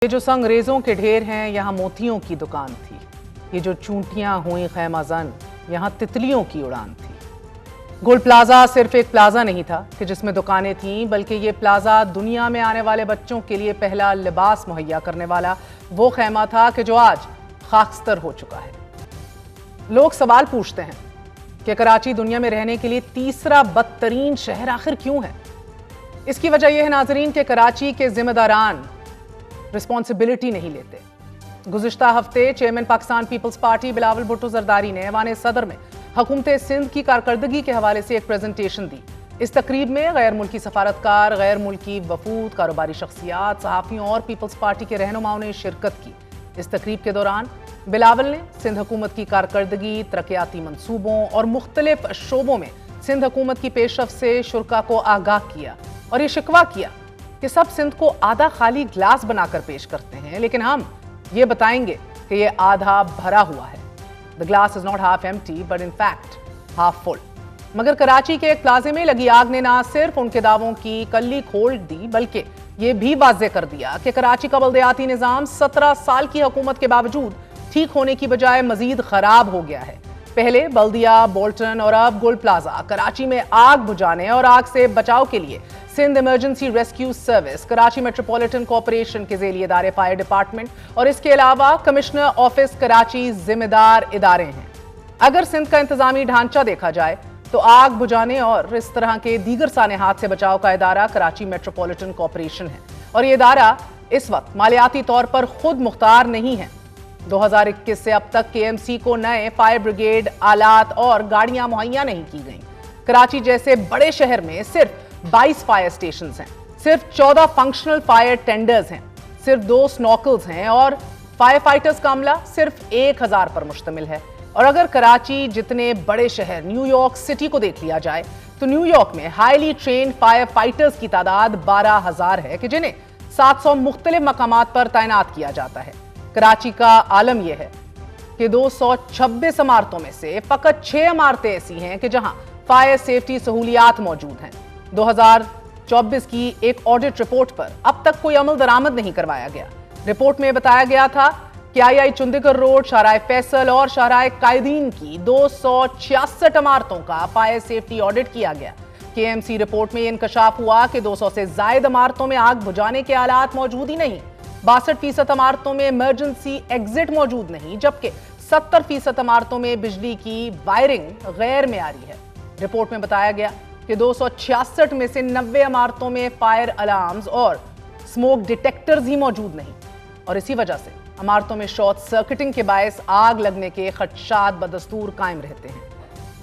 ये जो संगरेजों के ढेर हैं, यहाँ मोतियों की दुकान थी। ये जो चूंटियां हुई खैमाजन, यहाँ तितलियों की उड़ान थी। गोल प्लाजा सिर्फ एक प्लाजा नहीं था कि जिसमें दुकानें थीं, बल्कि ये प्लाजा दुनिया में आने वाले बच्चों के लिए पहला लिबास मुहैया करने वाला वो खैमा था कि जो आज खाकस्तर हो चुका है। लोग सवाल पूछते हैं कि कराची दुनिया में रहने के लिए तीसरा बदतरीन शहर आखिर क्यों है। इसकी वजह यह है नाजरीन कि कराची के जिम्मेदारान रिस्पॉन्सिबिलिटी नहीं लेते। गुज़िश्ता हफ्ते चेयरमैन पाकिस्तान पीपल्स पार्टी बिलावल भुट्टो जरदारी ने ऐवान सदर में हुकूमत सिंध की कारकर्दगी के हवाले से एक प्रेजेंटेशन दी। इस तकरीब में गैर मुल्की सफारतकार, गैर मुल्की वफूद, कारोबारी शख्सियात, सहाफ़ियों और पीपल्स पार्टी के रहनुमाओं ने शिरकत की। इस तकरीब के दौरान बिलावल ने सिंध हुकूमत की कारकर्दगी, तरक्याती मंसूबों और मुख्तलिफ शोबों में सिंध हुकूमत की पेशरफ से शुरका को आगाह किया और ये शिकवा किया कि सब सिंध को आधा खाली ग्लास बनाकर पेश करते हैं, लेकिन हम ये बताएंगे कि ये आधा भरा हुआ है। The glass is not half empty but in fact half full. मगर कराची के एक प्लाजे में लगी आग ने ना सिर्फ उनके दावों की कल्ली खोल दी, बल्कि ये भी वाज़े कर दिया कि कराची का बल्दियाती निज़ाम 17 साल की हुकूमत के बावजूद ठीक होने की बजाय मजीद खराब हो गया है। पहले बल्दिया, बोल्टन और अब गोल प्लाजा कराची में आग बुझाने और आग से बचाव के लिए Sindh emergency rescue service, Karachi metropolitan corporation के ज़ेली इदारे फायर डिपार्टमेंट और इसके अलावा कमिश्नर ऑफिस कराची जिम्मेदार इदारे हैं। अगर सिंध का इंतजामी ढांचा देखा जाए तो आग बुझाने और इस तरह के दीगर सानेहात से बचाव का इदारा कराची मेट्रोपॉलिटन कॉर्पोरेशन है और ये इदारा इस वक्त मालियाती तौर पर खुद मुख्तार नहीं है। 2021 से अब तक केएमसी को नए फायर ब्रिगेड आलात और गाड़ियां मुहैया नहीं की गई। कराची जैसे बड़े शहर में सिर्फ 22 फायर स्टेशन हैं, सिर्फ 14 फंक्शनल फायर टेंडर्स हैं, सिर्फ 2 स्नॉकल्स हैं और फायर फाइटर्स का अमला सिर्फ 1000 पर मुश्तमिल है। और अगर कराची जितने बड़े शहर न्यूयॉर्क सिटी को देख लिया जाए तो न्यूयॉर्क में हाईली ट्रेन्ड फायर फाइटर्स की तादाद 12000 है कि जिन्हें 700 मुख्तलिफ मकामात पर तैनात किया जाता है। कराची का आलम यह है कि 226 इमारतों में से फकत 6 इमारतें ऐसी हैं कि जहां फायर सेफ्टी सहूलियात मौजूद हैं। 2024 की एक ऑडिट रिपोर्ट पर अब तक कोई अमल दरामद नहीं करवाया गया। रिपोर्ट में बताया गया था कि आई चुंदीगढ़ रोड, शाहराह फैसल और शाहराह कायदीन की 266 इमारतों का फायर सेफ्टी ऑडिट किया गया। केएमसी रिपोर्ट में यह इंकशाफ हुआ कि 200 से ज्यादा इमारतों में आग बुझाने के आलात मौजूद ही नहीं। 62% इमारतों में इमरजेंसी एग्जिट मौजूद नहीं, जबकि 70% इमारतों में बिजली की वायरिंग गैर मेयारी है। रिपोर्ट में बताया गया कि 266 में से 90 इमारतों में फायर अलार्म्स और स्मोक डिटेक्टर्स ही मौजूद नहीं और इसी वजह से इमारतों में शॉर्ट सर्किटिंग के बायस आग लगने के खदशात बदस्तूर कायम रहते हैं।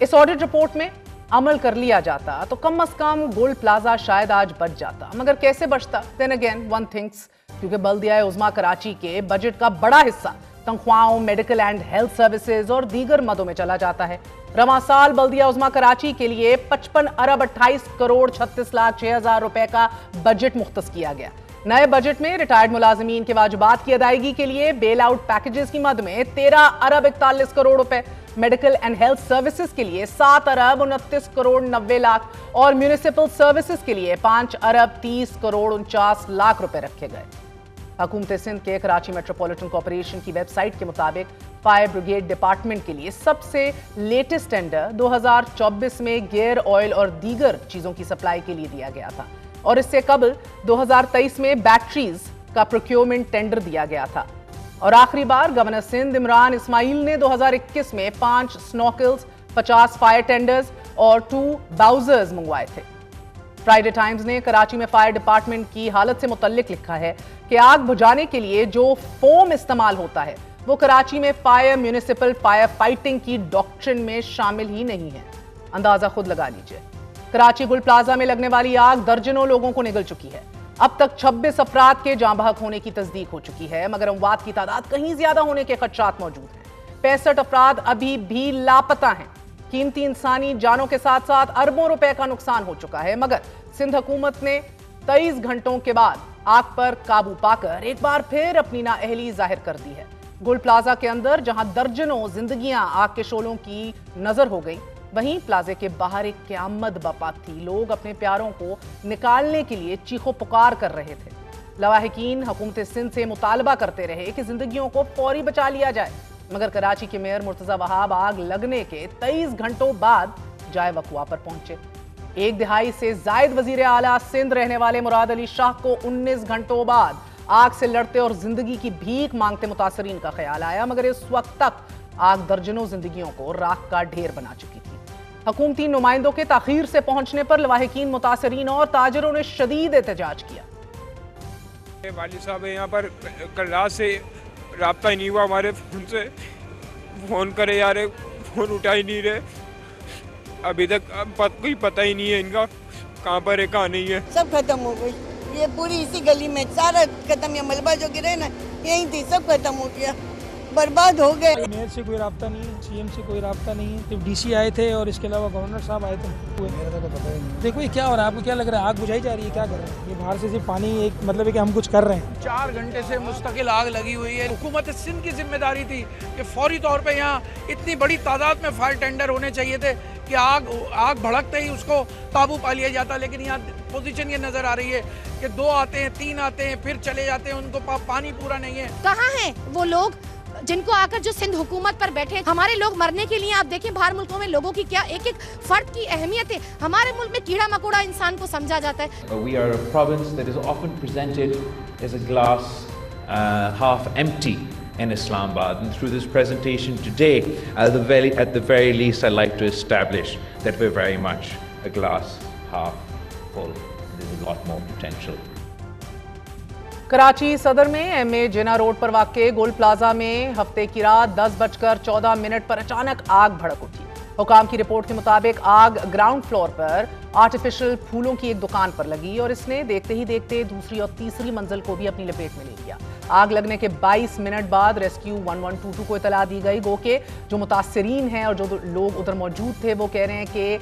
इस ऑडिट रिपोर्ट में अमल कर लिया जाता तो कम अज कम गोल प्लाजा शायद आज बच जाता, मगर कैसे बचता? देन अगेन वन थिंक्स, क्योंकि बल्दिया उज़्मा कराची के बजट का बड़ा हिस्सा तनख्वाहों, मेडिकल एंड हेल्थ सर्विसेज और दीगर मदों में चला जाता है। रवां साल बल्दिया उज़्मा कराची के लिए 55 अरब 28 करोड़ 36 लाख 6 हजार रुपए का बजट मुख्तस किया गया। नए बजट में रिटायर्ड मुलाजिमीन के वाजिबात की अदायगी के लिए बेल आउट पैकेजेस की मद में 13 अरब 41 करोड़ रुपए, मेडिकल एंड हेल्थ सर्विसेज के लिए 7 अरब 29 करोड़ 90 लाख और म्यूनिसिपल सर्विसेज के लिए 5 अरब 30 करोड़ 49 लाख रुपए रखे गए। हुकूमत सिंध के कराची मेट्रोपॉलिटन कॉर्पोरेशन की वेबसाइट के मुताबिक फायर ब्रिगेड डिपार्टमेंट के लिए सबसे लेटेस्ट टेंडर 2024 में गियर ऑयल और दीगर चीजों की सप्लाई के लिए दिया गया था और इससे कबल 2023 में बैटरीज का प्रोक्योरमेंट टेंडर दिया गया था। और आखिरी बार गवर्नर सिंध इमरान इस्माइल ने 2021 में 5 स्नॉकल्स, 50 फायर टेंडर्स और 2 बाउजर्स मंगवाए थे। फ्राइडे टाइम्स ने कराची में फायर डिपार्टमेंट की हालत से मुतल्लिक लिखा है कि आग बुझाने के लिए जो फोम इस्तेमाल होता है वो कराची में फायर म्यूनिसिपल फायर फाइटिंग की डॉक्ट्रिन में शामिल ही नहीं है। अंदाजा खुद लगा लीजिए। कराची गुल प्लाजा में लगने वाली आग दर्जनों लोगों को निगल चुकी है। अब तक 26 अफराद के जाँ बहक होने की तस्दीक हो चुकी है, मगर अमवात की तादाद कहीं ज्यादा होने के खदशात मौजूद हैं। 65 अफराद अभी भी लापता हैं। कीमती इंसानी जानों के साथ साथ अरबों रुपए का नुकसान हो चुका है, मगर सिंध हुकूमत ने 23 घंटों के बाद आग पर काबू पाकर एक बार फिर अपनी नाअहली जाहिर कर दी है। गुल प्लाजा के अंदर जहां दर्जनों जिंदगियां आग के शोलों की नजर हो गई, वहीं प्लाजे के बाहर एक क़यामत बपा थी। लोग अपने प्यारों को निकालने के लिए चीखो पुकार कर रहे थे। लवाहिकीन हुकूमत सिंध से मुतालबा करते रहे कि जिंदगियों को फौरी बचा लिया जाए, मगर कराची के मेयर मुर्तजा वहाब आग लगने के 23 घंटों बाद जाए वकुआ पर पहुंचे। एक दिहाई से जायद वजीर आला सिंध रहने वाले मुराद अली शाह को 19 घंटों बाद आग से लड़ते और जिंदगी की भीख मांगते मुतासरीन का ख्याल आया, मगर इस वक्त तक आग दर्जनों जिंदगियों को राख का ढेर बना चुकी थी। हुकूमती नुमाइंदों के ताखीर से पहुंचने पर लवाहिकीन, मुतासरीन और ताजरों ने शदीद एहतजाज किया। वाली साहब यहाँ पर कल रात से राब्ता ही नहीं हुआ हमारे फोन से, फोन करे यार फोन उठा ही नहीं रहे, अभी तक कोई पता ही नहीं है इनका कहाँ पर है कहाँ नहीं है। सब खत्म हो गई, ये पूरी इसी गली में सारा खत्म, ये मलबा जो गिरे ना यही थी, सब खत्म हो गया, बर्बाद हो गए। मेयर से कोई राब्ता नहीं है, सीएम से कोई राब्ता नहीं है, सिर्फ डीसी आए थे और इसके अलावा गवर्नर साहब आए थे। मेरा तो पता ही नहीं। देखो ये क्या हो रहा है, आपको क्या लग रहा है, आग बुझाई जा रही है, क्या कर रहे हैं? ये बाहर से सिर्फ पानी एक मतलब है कि हम कुछ कर रहे हैं। 4 घंटे से मुस्तकिल आग लगी हुई है। हुकूमत सिंध की जिम्मेदारी थी कि फौरी तौर पे यहाँ इतनी बड़ी तादाद में फायर टेंडर होने चाहिए थे कि आग भड़कते ही उसको काबू पा लिया जाता, लेकिन यहाँ पोजीशन ये नजर आ रही है कि 2 आते हैं, 3 आते हैं, फिर चले जाते हैं, उनको पानी पूरा नहीं है। कहाँ हैं वो लोग जिनको आकर जो सिंध हुकूमत पर बैठे? हमारे लोग मरने के लिए, आप देखें बाहर मुल्कों में लोगों की क्या एक एक फर्द की अहमियत है, हमारे मुल्क में कीड़ा मकोड़ा इंसान को समझा जाता है। We are a province that is often presented as a glass half empty in Islamabad, and through this presentation today, at the very least, I'd like to establish that we're very much a glass half full. There's a lot more potential. Karachi सदर में MA जिना road पर वाक़े गोल plaza में हफ्ते की रात 10:14 पर अचानक आग भड़क उठी। हुकाम की रिपोर्ट के मुताबिक आग ग्राउंड फ्लोर पर आर्टिफिशियल फूलों की एक दुकान पर लगी और इसने देखते ही देखते दूसरी और तीसरी मंजिल को भी अपनी लपेट में ले लिया। आग लगने के 22 मिनट बाद रेस्क्यू 1122 को इतला दी गई, गो के जो मुतासरीन हैं और जो लोग उधर मौजूद थे वो कह रहे हैं कि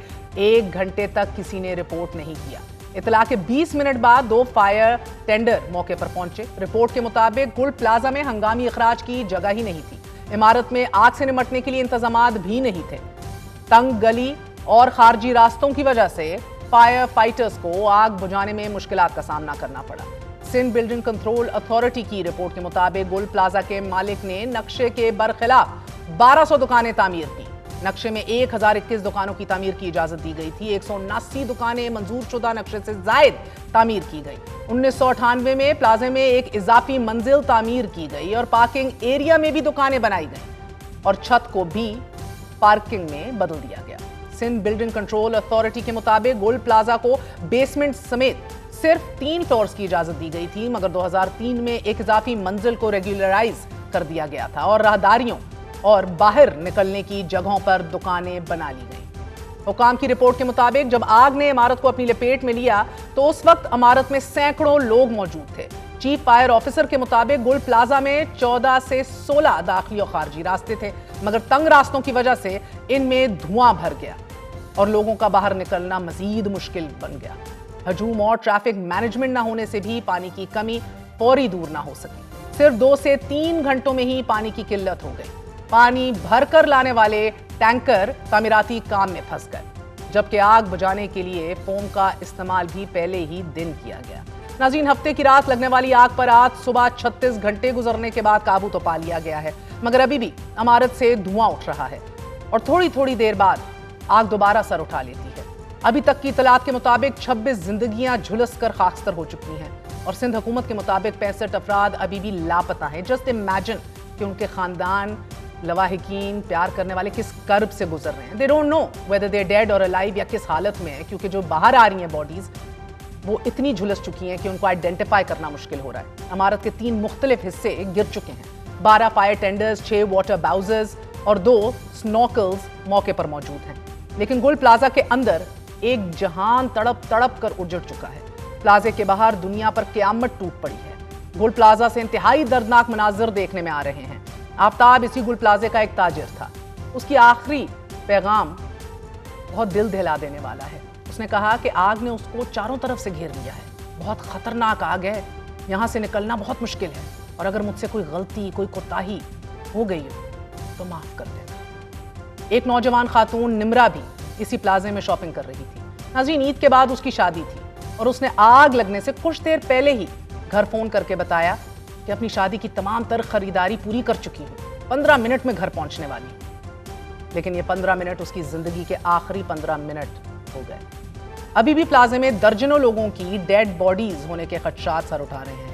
1 घंटे तक किसी ने रिपोर्ट नहीं किया। इतला के 20 मिनट बाद 2 फायर टेंडर मौके पर पहुंचे। रिपोर्ट के मुताबिक गुल प्लाजा में हंगामी अखराज की जगह ही नहीं थी, इमारत में आग से निपटने के लिए इंतजामात भी नहीं थे। तंग गली और खारजी रास्तों की वजह से फायर फाइटर्स को आग बुझाने में मुश्किलात का सामना करना पड़ा। सिंध बिल्डिंग कंट्रोल अथॉरिटी की रिपोर्ट के मुताबिक गुल प्लाजा के मालिक ने नक्शे के बरखिलाफ 1200 दुकानें तामीर की। नक्शे में 1021 दुकानों की तामीर की इजाजत दी गई थी। 179 दुकानें मंजूर शुदा नक्शे से जायद तामीर की गई। 1998 में प्लाजे में एक इजाफी मंजिल तामीर की गई और पार्किंग एरिया में भी दुकानें बनाई गई और छत को भी पार्किंग में बदल दिया गया। सिंध बिल्डिंग कंट्रोल अथॉरिटी के मुताबिक गोल प्लाजा को बेसमेंट समेत सिर्फ 3 फ्लोर्स की इजाजत दी गई थी, मगर 2003 में एक इजाफी मंजिल को रेगुलराइज कर दिया गया था और राहदारियों और बाहर निकलने की जगहों पर दुकानें बना ली गई। हुकाम की रिपोर्ट के मुताबिक जब आग ने इमारत को अपनी लपेट में लिया तो उस वक्त इमारत में सैकड़ों लोग मौजूद थे। चीफ फायर ऑफिसर के मुताबिक गुल प्लाजा में 14 से 16 दाखिली और खारजी रास्ते थे, मगर तंग रास्तों की वजह से इनमें धुआं भर गया और लोगों का बाहर निकलना मजीद मुश्किल बन गया। हजूम और ट्रैफिक मैनेजमेंट न होने से भी पानी की कमी फौरी दूर ना हो सकी। सिर्फ 2 से 3 घंटों में ही पानी की किल्लत हो गई। पानी भरकर लाने वाले टैंकर तामीराती काम में फंस गए, जबकि आग बुझाने के लिए फोम का इस्तेमाल भी पहले ही दिन किया गया। नाज़रीन, हफ्ते की रात लगने वाली आग पर आज सुबह 36 घंटे गुजरने के बाद काबू तो पा लिया गया है, मगर अभी भी इमारत से धुआं उठ रहा है और थोड़ी थोड़ी देर बाद आग दोबारा सर उठा लेती है। अभी तक की इतलात के मुताबिक 26 जिंदगियां झुलस कर खाकस्तर हो चुकी हैं और सिंध हुकूमत के मुताबिक 65 अफराद अभी भी लापता हैं। जस्ट इमेजिन कि उनके खानदान, लवाहिकीन, प्यार करने वाले किस कर्ब से गुजर रहे हैं। They don't know whether they did और अलाइव या किस हालत में है, क्योंकि जो बाहर आ रही हैं बॉडीज वो इतनी झुलस चुकी हैं कि उनको आइडेंटिफाई करना मुश्किल हो रहा है। इमारत के 3 मुख्तलिफ हिस्से गिर चुके हैं। 12 फायर टेंडर्स, 6 वाटर बाउजर्स और 2 स्नॉकल्स मौके पर मौजूद हैं। लेकिन गुल प्लाजा के अंदर एक जहान तड़प तड़प कर उजड़ चुका है। प्लाजे के बाहर दुनिया पर क़यामत टूट पड़ी है। गुल प्लाजा से इंतहाई दर्दनाक मनाजिर देखने में आ रहे हैं। आफ्ताब इसी गुल प्लाजे का एक ताजिर था। उसकी आखिरी पैगाम बहुत दिल दहला देने वाला है। उसने कहा कि आग ने उसको चारों तरफ से घेर लिया है, बहुत खतरनाक आग है, यहाँ से निकलना बहुत मुश्किल है और अगर मुझसे कोई गलती, कोई कोताही हो गई हो तो माफ कर देना। एक नौजवान खातून निमरा भी इसी प्लाजे में शॉपिंग कर रही थी। नाज़रीन, ईद के बाद उसकी शादी थी और उसने आग लगने से कुछ देर पहले ही घर फोन करके बताया कि अपनी शादी की तमाम तर खरीदारी पूरी कर चुकी हूँ, 15 मिनट में घर पहुंचने वाली हूं। लेकिन ये 15 मिनट उसकी जिंदगी के आखिरी 15 मिनट हो गए। अभी भी प्लाजे में दर्जनों लोगों की डेड बॉडीज होने के खदशात सर उठा रहे हैं।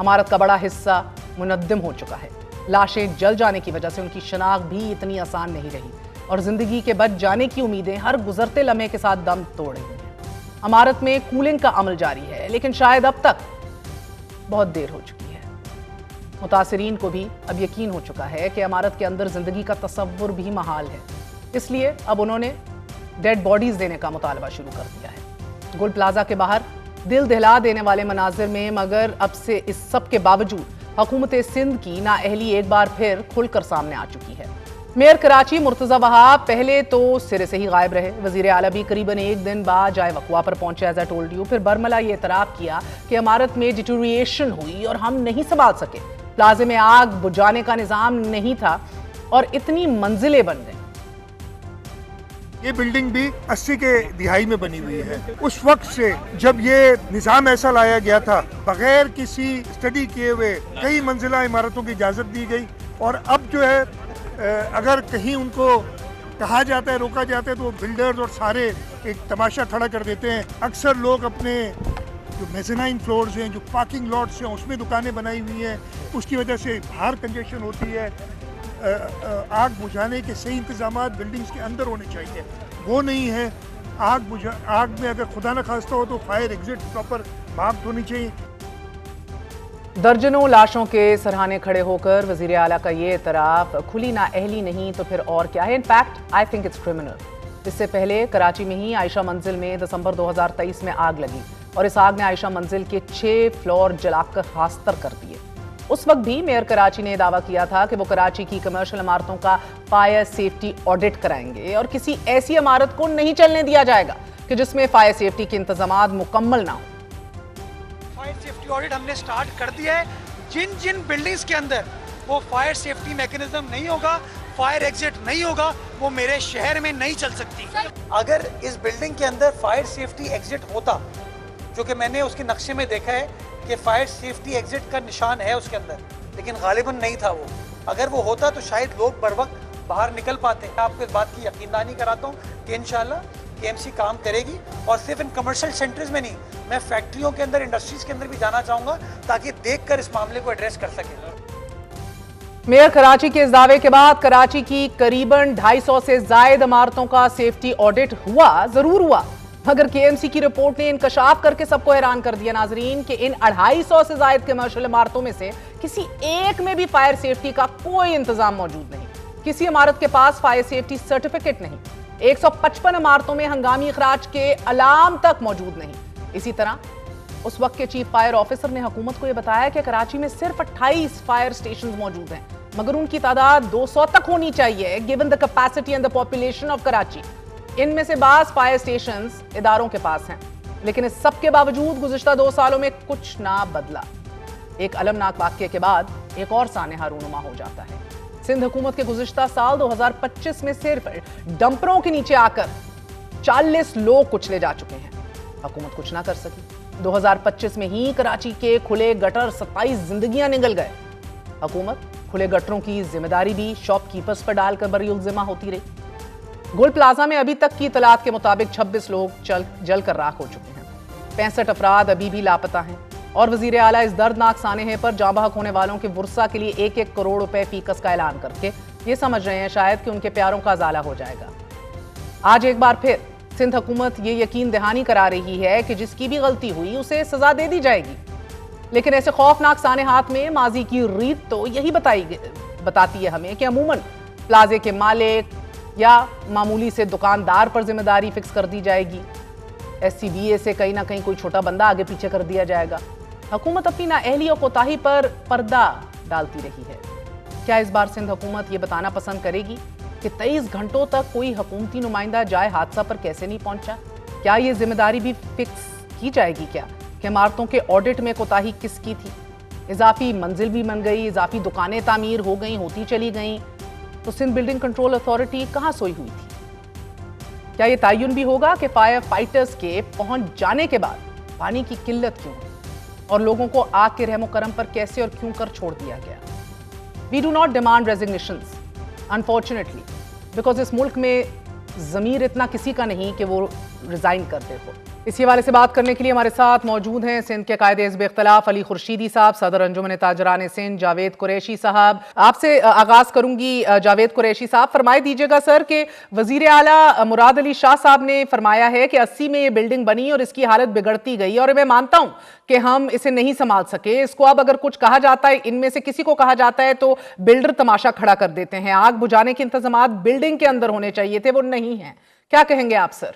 इमारत का बड़ा हिस्सा मुनद्दिम हो चुका है। लाशें जल जाने की वजह से उनकी शनाख्त भी इतनी आसान नहीं रही और जिंदगी के बच जाने की उम्मीदें हर गुजरते लम्हे के साथ दम तोड़ रही हैं। इमारत में कूलिंग का अमल जारी है, लेकिन शायद अब तक बहुत देर हो चुकी है। मुतासिरीन को भी अब यकीन हो चुका है कि इमारत के अंदर जिंदगी का तसव्वुर भी महाल है, इसलिए अब उन्होंने डेड बॉडीज देने का मुतालबा शुरू कर दिया है। गुल प्लाजा के बाहर दिल दहला देने वाले मनाजिर में, मगर अब से इस सब के बावजूद हुकूमत सिंध की नाअहली एक बार फिर खुलकर सामने आ चुकी है। मेयर कराची मुर्तजा वहाब पहले तो सिरे से ही गायब रहे। वजीर आला भी करीबन एक दिन बाद जाए वकवा पर पहुंचे, एज आई टोल्ड यू। फिर बरमला ये इतराफ किया कि इमारत में डिटोरिएशन हुई और हम नहीं संभाल सके। प्लाजे में आग बुझाने का निजाम नहीं था और इतनी मंजिलें बन गई। ये बिल्डिंग भी 80 के दिहाई में बनी हुई है। उस वक्त से जब ये निज़ाम ऐसा लाया गया था, बगैर किसी स्टडी किए हुए कई मंजिला इमारतों की इजाज़त दी गई। और अब जो है अगर कहीं उनको कहा जाता है, रोका जाता है, तो वो बिल्डर्स और सारे एक तमाशा खड़ा कर देते हैं। अक्सर लोग अपने जो मेज़नाइन फ्लोर्स हैं, जो पार्किंग लॉट्स हैं, उसमें दुकानें बनाई हुई हैं। उसकी वजह से बाहर कंजेशन होती है। आग बुझाने के सही इंतजामात बिल्डिंग्स के अंदर होने चाहिए, वो नहीं है। आग में अगर खुदा न खास्ता हो तो फायर एग्जिट प्रॉपर मार्क्ड होनी चाहिए। दर्जनों लाशों के सरहाने खड़े होकर वजीर आला का ये इतराफ खुली नाअहली नहीं तो फिर और क्या है। In fact I think it's criminal. इससे पहले कराची में ही आयशा मंजिल में दिसंबर 2023 में आग लगी और इस आग ने आयशा मंजिल के 6 फ्लोर जलाकर खास्तर कर दिए। उस वक्त भी मेयर कराची ने दावा किया था कि वो कराची की कमर्शियल इमारतों का फायर सेफ्टी ऑडिट कराएंगे और किसी ऐसी इमारत को नहीं चलने दिया जाएगा कि जिसमें फायर सेफ्टी के इंतजामात मुकम्मल ना हो। फायर सेफ्टी ऑडिट हमने स्टार्ट कर दिया है। जिन जिन बिल्डिंग्स के अंदर वो फायर सेफ्टी मैकेनिज्म नहीं होगा, फायर एग्जिट नहीं होगा, वो मेरे शहर में नहीं चल सकती। अगर इस बिल्डिंग के अंदर फायर सेफ्टी एग्जिट होता, जो कि मैंने उसके नक्शे में देखा है कि फायर सेफ्टी एग्जिट का निशान है उसके अंदर, लेकिन गालिबन नहीं था वो। अगर वो होता तो शायद लोग बर वक्त बाहर निकल पाते हैं। आपको इस बात की यकीनदानी कराता हूँ कि इंशाल्लाह केएमसी काम करेगी और सिर्फ इन कमर्शियल सेंटर्स में नहीं, मैं फैक्ट्रियों के अंदर, इंडस्ट्रीज के अंदर भी जाना चाहूँगा ताकि देखकर इस मामले को एड्रेस कर सकें। मेयर कराची के इस दावे के बाद कराची की करीबन 250 से जायद इमारतों का सेफ्टी ऑडिट हुआ, जरूर हुआ, मगर केएमसी की रिपोर्ट ने इंकशाफ करके सबको हैरान कर दिया नाजरीन कि इन 250 से जायद कमर्शियल इमारतों में से किसी एक में भी फायर सेफ्टी का कोई इंतजाम मौजूद नहीं। किसी इमारत के पास फायर सेफ्टी सर्टिफिकेट नहीं। 155 इमारतों में हंगामी इखराज के अलार्म तक मौजूद नहीं। इसी तरह उस वक्त के चीफ फायर ऑफिसर ने हुकूमत को यह बताया कि कराची में सिर्फ 28 फायर स्टेशन मौजूद हैं, मगर उनकी तादाद 200 तक होनी चाहिए given the capacity and the population of Karachi. इनमें से बाज फायर स्टेशंस इदारों के पास हैं, लेकिन इस सब के बावजूद गुज़िश्ता 2 सालों में कुछ ना बदला। एक अलमनाक वाक़ये के बाद एक और सानेहा रूनुमा हो जाता है। सिंध हुकूमत के गुज़िश्ता साल 2025 में सिर्फ डंपरों के नीचे आकर 40 लोग कुचले जा चुके हैं। हुकूमत कुछ ना कर सकी। 2025 में ही कराची के खुले गटर 27 जिंदगियां निगल गए। हुकूमत खुले गटरों की जिम्मेदारी भी शॉपकीपर्स पर डालकर बरीउल-ज़िम्मा होती रही। गुल प्लाजा में अभी तक की इतलात के मुताबिक 26 लोग जल कर राख हो चुके हैं। 65 अफराद अभी भी लापता हैं और वजीर आला इस दर्दनाक सानेहे पर जाँ बहक होने वालों के वर्सा के लिए 1-1 करोड़ रुपए फीकस का ऐलान करके ये समझ रहे हैं शायद कि उनके प्यारों का अजाला हो जाएगा। आज एक बार फिर सिंध हुकूमत ये यकीन दहानी करा रही है कि जिसकी भी गलती हुई उसे सजा दे दी जाएगी, लेकिन ऐसे खौफनाक सानेहात में माजी की रीत तो यही बताती है हमें कि अमूमन प्लाजे के मालिक या मामूली से दुकानदार पर जिम्मेदारी फिक्स कर दी जाएगी। SCBA से कहीं ना कहीं कोई छोटा बंदा आगे पीछे कर दिया जाएगा। हुकूमत अपनी नाअहली और कोताही पर पर्दा डालती रही है। क्या इस बार सिंध हुकूमत ये बताना पसंद करेगी कि 23 घंटों तक कोई हुकूमती नुमाइंदा जाए हादसा पर कैसे नहीं पहुंचा? क्या ये जिम्मेदारी भी फिक्स की जाएगी क्या कि इमारतों के ऑडिट में कोताही किसकी थी? इजाफी मंजिल भी बन गई, इजाफी दुकानें तामीर हो गई, होती चली गई, तो सिंध बिल्डिंग कंट्रोल अथॉरिटी कहां सोई हुई थी? क्या यह तयन भी होगा कि फायर फाइटर्स के पहुंच जाने के बाद पानी की किल्लत क्यों? और लोगों को आग के रहमो करम पर कैसे और क्यों कर छोड़ दिया गया। We do not demand resignations unfortunately, because इस मुल्क में ज़मीर इतना किसी का नहीं कि वो रिजाइन कर दे हो। इसी हवाले से बात करने के लिए हमारे साथ मौजूद हैं सिंध के कायदे हिज़्ब इख्तिलाफ अली खुर्शीदी साहब, सदर अंजुमन ताजरान सिंध जावेद कुरैशी साहब। आपसे आगाज़ करूंगी जावेद कुरैशी साहब, फरमाए दीजिएगा सर कि वज़ीर आला मुराद अली शाह साहब ने फरमाया है कि 80 में ये बिल्डिंग बनी और इसकी हालत बिगड़ती गई, और मैं मानता हूं कि हम इसे नहीं संभाल सके। इसको अब अगर कुछ कहा जाता है, इनमें से किसी को कहा जाता है, तो बिल्डर तमाशा खड़ा कर देते हैं। आग बुझाने के इंतजाम बिल्डिंग के अंदर होने चाहिए थे, वो नहीं है। क्या कहेंगे आप सर?